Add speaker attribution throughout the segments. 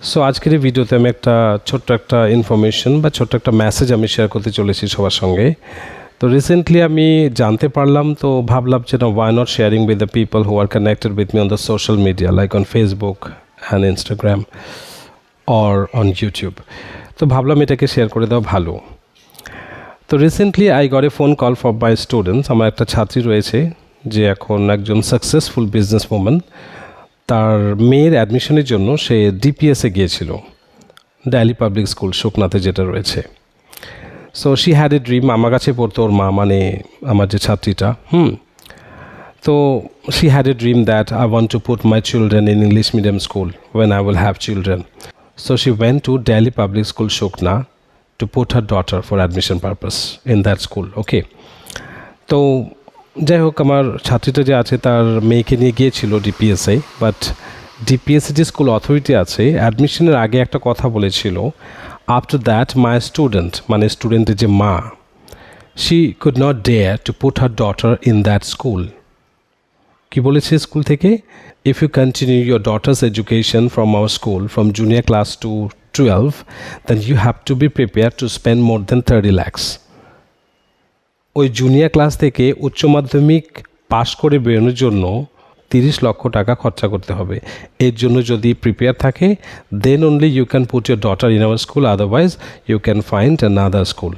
Speaker 1: So আজকের এই ভিডিওতে আমি ছোট্ট একটা ইনফরমেশন বা ছোট্ট একটা মেসেজ আমি শেয়ার করতে চলেছি সবার সঙ্গে। তো রিসেন্টলি আমি জানতে পারলাম, তো ভাবলাম যে না, why not sharing with the people who are connected with me on the social media like on Facebook and Instagram or on YouTube. তো ভাবলাম এটাকে শেয়ার করে দেওয়া ভালো। তো recently I got a phone call for my students. আমার একটা ছাত্রী রয়েছে যে এখন একজন সাকসেসফুল বিজনেস ওম্যান। তার মেয়ের অ্যাডমিশনের জন্য সে ডিপিএসে গিয়েছিল, দিল্লি পাবলিক স্কুল শুকনাতে যেটা রয়েছে। So she had a dream. আমার কাছে পড়তো ওর মা, মানে আমার যে ছাত্রীটা। তো she had a dream that I want to put my children in English medium school when I will have children. So she went to Delhi public school Sukna to put her daughter for admission purpose in that school. ওকে, তো যাই হোক, আমার ছাত্রীটা যে আছে তার মেয়েকে নিয়ে গিয়েছিল ডিপিএসে। বাট ডিপিএসে যে স্কুল অথরিটি আছে, অ্যাডমিশনের আগে একটা কথা বলেছিল, আফটার দ্যাট মাই স্টুডেন্ট, মানে স্টুডেন্টের যে মা, she could not dare to put her daughter in that school. কি বলেছে স্কুল থেকে? If you continue your daughter's education from our school from junior class to 12, then you have to be prepared to spend more than 30 lakhs. ওই junior class থেকে উচ্চ মাধ্যমিক পাশ করে বেরোনোর জন্য 30 লক্ষ টাকা খরচা করতে হবে। এর জন্য যদি প্রিপেয়ার থাকে, then only you can put your daughter in our school, otherwise you can find another school.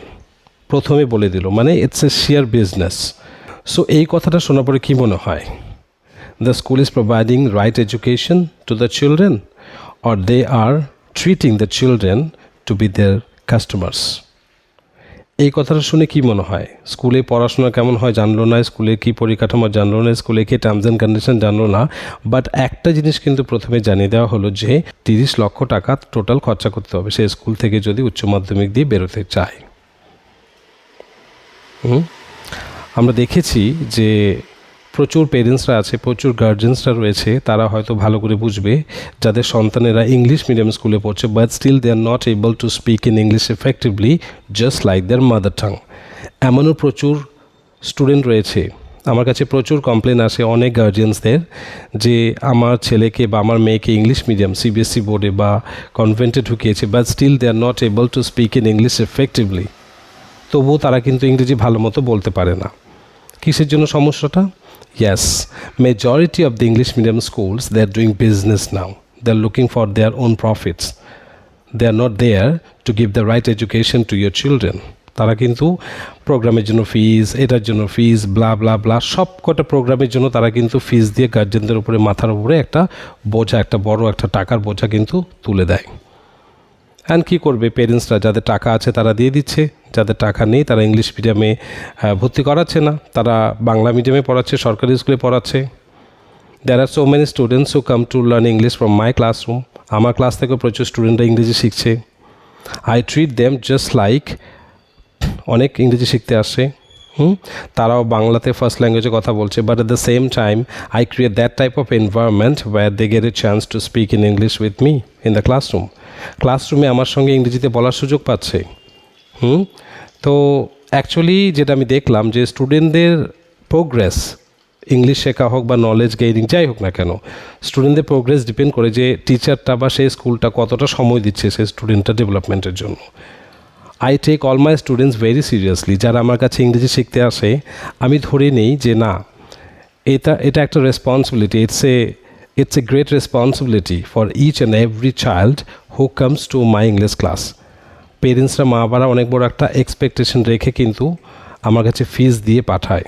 Speaker 1: প্রথমে বলে দিল, মানে it's a sheer business. So এই কথাটা শোনার পরে কী মনে হয়? The school is providing right education to the children, or they are treating the children to be their customers? এই কথাটা শুনে কি মনে হয়? স্কুলে পড়াশোনা কেমন হয় জানলো না, স্কুলে কি পরিকাঠামো জানলো না, স্কুলে কি টার্মস অ্যান্ড কন্ডিশন জানলো না, বাট একটা জিনিস কিন্তু প্রথমে জানিয়ে দেওয়া হলো যে 30 লক্ষ টাকা টোটাল খরচা করতে হবে সে স্কুল থেকে যদি উচ্চ মাধ্যমিক দিয়ে বেরোতে চায়। আমরা দেখেছি যে প্রচুর পেরেন্টসরা আছে, প্রচুর গার্জেন্সরা রয়েছে, তারা হয়তো ভালো করে বুঝবে যাদের সন্তানেরা ইংলিশ মিডিয়াম স্কুলে পড়ছে, but still they are not able to speak in English effectively just like their mother tongue. এমনও প্রচুর স্টুডেন্ট রয়েছে, আমার কাছে প্রচুর কমপ্লেন আসে অনেক গার্জিয়ানসদের, যে আমার ছেলেকে বা আমার মেয়েকে ইংলিশ মিডিয়াম সিবিএসসি বোর্ডে বা কনভেন্টে ঢুকিয়েছে, but still they are not able to speak in English effectively. তবুও তারা কিন্তু ইংরেজি ভালো মতো বলতে পারে না। কিসের জন্য সমস্যাটা? Yes, majority of the English medium schools, they are doing business now. They are looking for their own profits. They are not there to give the right education to your children. তারা কিন্তু প্রোগ্রামের জন্য ফিজ, এটার জন্য ফিজ, ব্লা ব্লা ব্লা, সব কটা প্রোগ্রামের জন্য তারা কিন্তু ফিজ দিয়ে গার্জেনদের উপরে, মাথার উপরে একটা বোঝা, একটা বড় একটা টাকার বোঝা কিন্তু তুলে দেয়। অ্যান্ড কী করবে পেরেন্টসরা? যাদের টাকা আছে তারা দিয়ে দিচ্ছে, যাদের টাকা নেই তারা ইংলিশ মিডিয়ামে ভর্তি করাচ্ছে না, তারা বাংলা মিডিয়ামে পড়াচ্ছে, সরকারি স্কুলে পড়াচ্ছে। There are so many students who come to learn English from my classroom. আমার ক্লাস থেকেও প্রচুর স্টুডেন্টরা ইংরেজি শিখছে। I treat them just like, অনেক ইংরেজি শিখতে আসছে, তারাও বাংলাতে ফার্স্ট ল্যাঙ্গুয়েজে কথা বলছে, but at the same time I create that type of environment where they get a chance to speak in English with me in the classroom. ক্লাসরুমে আমার সঙ্গে ইংরেজিতে বলার সুযোগ পাচ্ছে। তো অ্যাকচুয়ালি যেটা আমি দেখলাম, যে স্টুডেন্টদের প্রোগ্রেস, ইংলিশ শেখা হোক বা নলেজ গেইনিং যাই হোক না কেন, স্টুডেন্টদের প্রোগ্রেস ডিপেন্ড করে যে টিচারটা বা সেই স্কুলটা কতটা সময় দিচ্ছে সেই স্টুডেন্টটার ডেভেলপমেন্টের জন্য। I take all my students very seriously. যারা আমার কাছে ইংরেজি শিখতে আসে, আমি ধরে নেই যে না, এটা একটা responsibility, it's a great responsibility for each and every child who comes to my English class. পেরেন্টসরা, মা বাবারা অনেক বড় একটা এক্সপেকটেশন রেখে কিন্তু আমার কাছে ফিজ দিয়ে পাঠায়,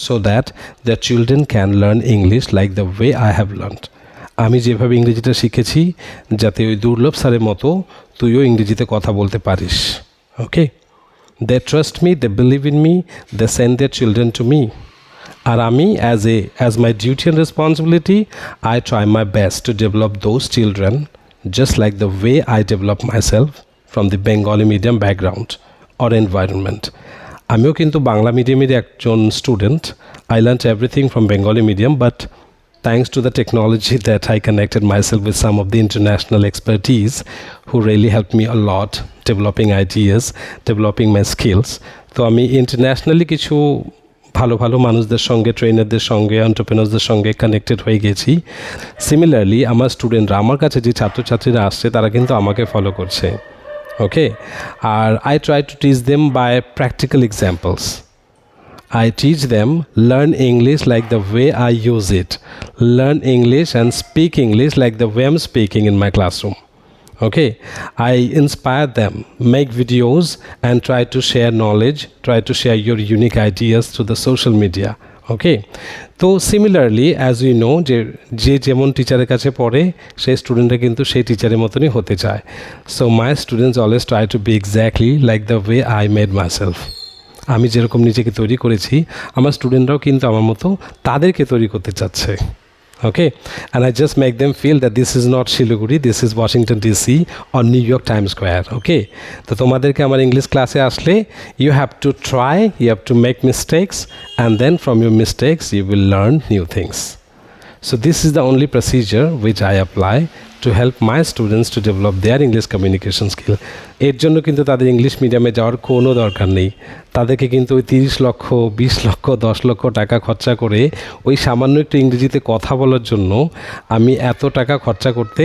Speaker 1: so that the children can learn English like the way I have learned. আমি যেভাবে ইংরেজিটা শিখেছি, যাতে ওই দুর্লভ স্যারের মতো তুইও ইংরেজিতে কথা বলতে পারিস। Okay, they trust me, they believe in me, they send their children to me. আর আমি as my duty and responsibility, I try my best to develop those children just like the way I develop myself from the Bengali medium background or environment. আমিও কিন্তু বাংলা মিডিয়ামের একজন student. I learned everything from Bengali medium, but thanks to the technology that I connected myself with some of the international expertise who really helped me a lot developing ideas, developing my skills. তো আমি internationally কিছু ভালো ভালো মানুষদের সঙ্গে, ট্রেনারদের সঙ্গে, এন্টারপ্রেনার্সদের সঙ্গে connected হয়ে গেছি। সিমিলারলি আমার স্টুডেন্টরা, আমার কাছে যে ছাত্রছাত্রীরা আসছে তারা কিন্তু আমাকে ফলো করছে। ওকে, আর I try to teach them by practical examples. I teach them learn English like the way I use it. Learn English and speak English like the way I'm speaking in my classroom. Okay, I inspire them, make videos and try to share knowledge, try to share your unique ideas through the social media. ওকে, তো similarly as you know, যে যেমন টিচারের কাছে পড়ে সেই স্টুডেন্টরা কিন্তু সেই টিচারের মতনই হতে চায়। So my students always try to be exactly like the way I made myself. আমি যেরকম নিজেকে তৈরি করেছি, আমার স্টুডেন্টরাও কিন্তু আমার মতো তাদেরকে তৈরি করতে চাচ্ছে। Okay, and I just make them feel that this is not Siliguri, this is Washington DC or New York Time Square. Okay, তো তোমাদেরকে আমার ইংলিশ ক্লাসে আসলে you have to try, you have to make mistakes, and then from your mistakes you will learn new things. So this is the only procedure which I apply to help my students to develop their English communication skill. এর জন্য কিন্তু তাদের English মিডিয়ামে যাওয়ার কোনো দরকার নেই। তাদেরকে কিন্তু ওই 30 লক্ষ, 20 লক্ষ, 10 লক্ষ টাকা খরচা করে ওই সামান্য একটু ইংরেজিতে কথা বলার জন্য আমি এত টাকা খরচা করতে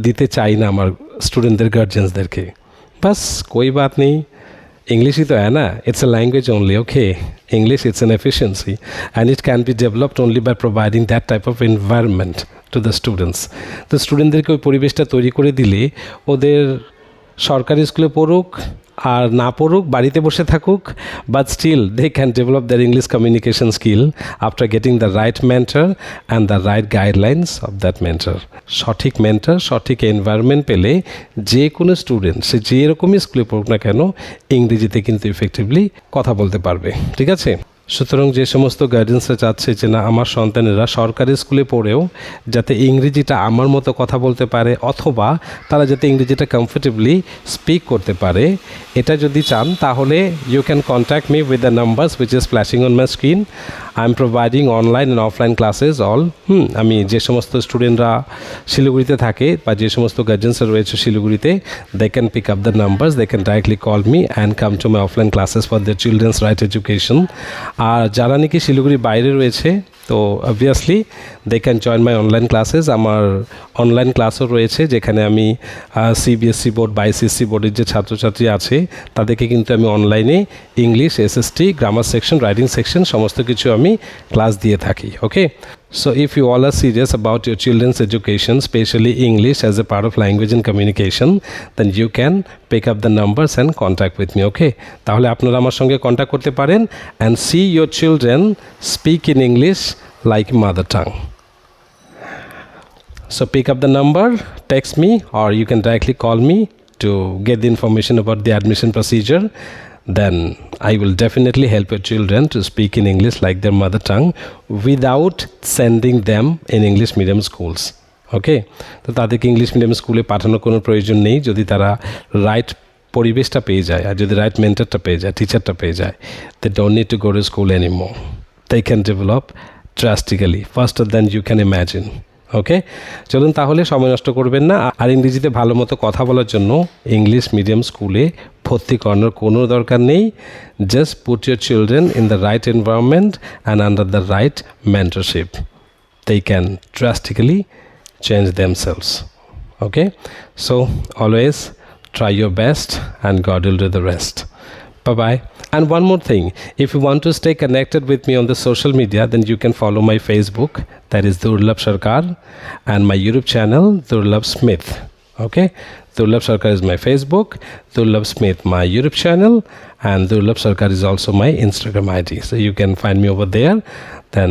Speaker 1: দিতে চাই না আমার স্টুডেন্টদের, গার্জিয়ানসদেরকে। বাস কোই বাত নেই, English ही तो है ना, it's a language only, okay? English, it's an efficiency and it can be developed only by providing that type of environment to the students. তো স্টুডেন্টদেরকে ওই পরিবেশটা তৈরি করে দিলে ওদের সরকারি স্কুলে পড়ুক আর না পড়ুক, বাড়িতে বসে থাকুক, but still they can develop their English communication skill after getting the right mentor and the right guidelines of that mentor. সঠিক মেন্টর, সঠিক এনভায়রনমেন্ট পেলে যে কোনো স্টুডেন্ট, সে যেরকমই স্কুলে পড়ুক না কেন, ইংরেজিতে কিন্তু ইফেক্টিভলি কথা বলতে পারবে। ঠিক আছে? সুতরাং যে সমস্ত গার্জেন্সরা চাচ্ছে যে না, আমার সন্তানেরা সরকারি স্কুলে পড়েও যাতে ইংরেজিটা আমার মতো কথা বলতে পারে, অথবা তারা যাতে ইংরেজিটা কমফোর্টেবলি স্পিক করতে পারে, এটা যদি চান তাহলে you can contact me with the numbers which is flashing on my screen. I am providing online and offline classes all. আমি যে সমস্ত স্টুডেন্টরা শিলিগুড়িতে থাকে বা যে সমস্ত গার্জেন্সরা রয়েছে শিলিগুড়িতে, they can pick up the numbers, they can directly call me and come to my offline classes for the children's right education. আর যারা নাকি শিলিগুড়ির বাইরে রয়েছে, তো obviously they can join my online classes. আমার অনলাইন ক্লাসও রয়েছে যেখানে আমি সিবিএসসি বোর্ড বা আইসিএসসি বোর্ডের যে ছাত্রছাত্রী আছে তাদেরকে কিন্তু আমি অনলাইনে English, SST, grammar section, writing section সমস্ত কিছু আমি ক্লাস দিয়ে থাকি। ওকে, so if you all are serious about your children's education, especially English as a part of language and communication, then you can pick up the numbers and contact with me. Okay, তাহলে আপনারা আমার সঙ্গে contact করতে পারেন and see your children speak in English like mother tongue. So pick up the number, text me, or you can directly call me to get the information about the admission procedure. Then I will definitely help your children to speak in English like their mother tongue without sending them in English medium schools. ওকে, তো তাদেরকে English medium স্কুলে পাঠানোর কোনো প্রয়োজন নেই যদি তারা right পরিবেশটা পেয়ে যায়, আর যদি রাইট মেন্টরটা পেয়ে যায়, টিচারটা পেয়ে যায়, they don't need to go to school anymore. They can develop drastically faster than you can imagine. ওকে, চলুন তাহলে সময় নষ্ট করবেন না, আর ইংরেজিতে ভালো মতো কথা বলার জন্য ইংলিশ মিডিয়াম স্কুলে ভর্তি করানোর কোনো দরকার নেই। Just put your children in the right environment and under the right mentorship, they can drastically change themselves. Okay, so always try your best and God will do the rest. Bye bye. And one more thing, if you want to stay connected with me on the social media, then you can follow my Facebook, that is Durlabh Sarkar, and my YouTube channel Durlabh Smith. Okay, Durlabh Sarkar is my Facebook, Durlabh Smith my YouTube channel, and Durlabh Sarkar is also my Instagram ID. So you can find me over there. Then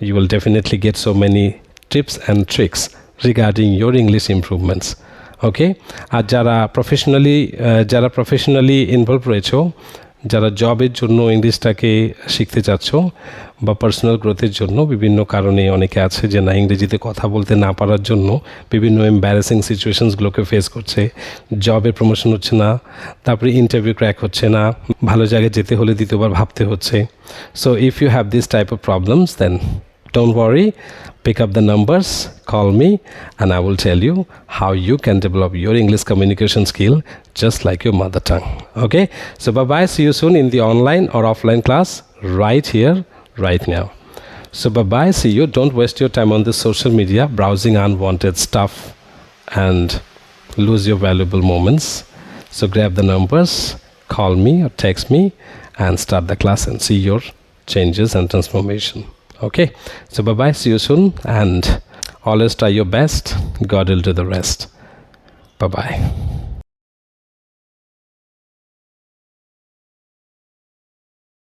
Speaker 1: you will definitely get so many tips and tricks regarding your English improvements. ওকে, আর যারা professionally involve রয়েছো, যারা জবের জন্য ইংলিশটাকে শিখতে চাচ্ছ বা personal গ্রোথের জন্য, বিভিন্ন কারণে অনেকে আছে যে না, ইংরেজিতে কথা বলতে না পারার জন্য বিভিন্ন এম্বারাসিং সিচুয়েশনসগুলোকে ফেস করছে, জবের প্রমোশন হচ্ছে না, তারপরে ইন্টারভিউ ক্র্যাক হচ্ছে না, ভালো জায়গায় যেতে হলে দ্বিতীয়বার ভাবতে হচ্ছে। So if you have this type of problems, then don't worry, pick up the numbers, call me, and I will tell you how you can develop your English communication skill just like your mother tongue. Okay, so bye bye, see you soon in the online or offline class right here, right now. So bye-bye, see you. Don't waste your time on this social media browsing unwanted stuff and lose your valuable moments. So grab the numbers, call me or text me, and start the class and see your changes and transformation. Okay, so bye-bye, see you soon, and always try your best. God will do the rest. Bye-bye.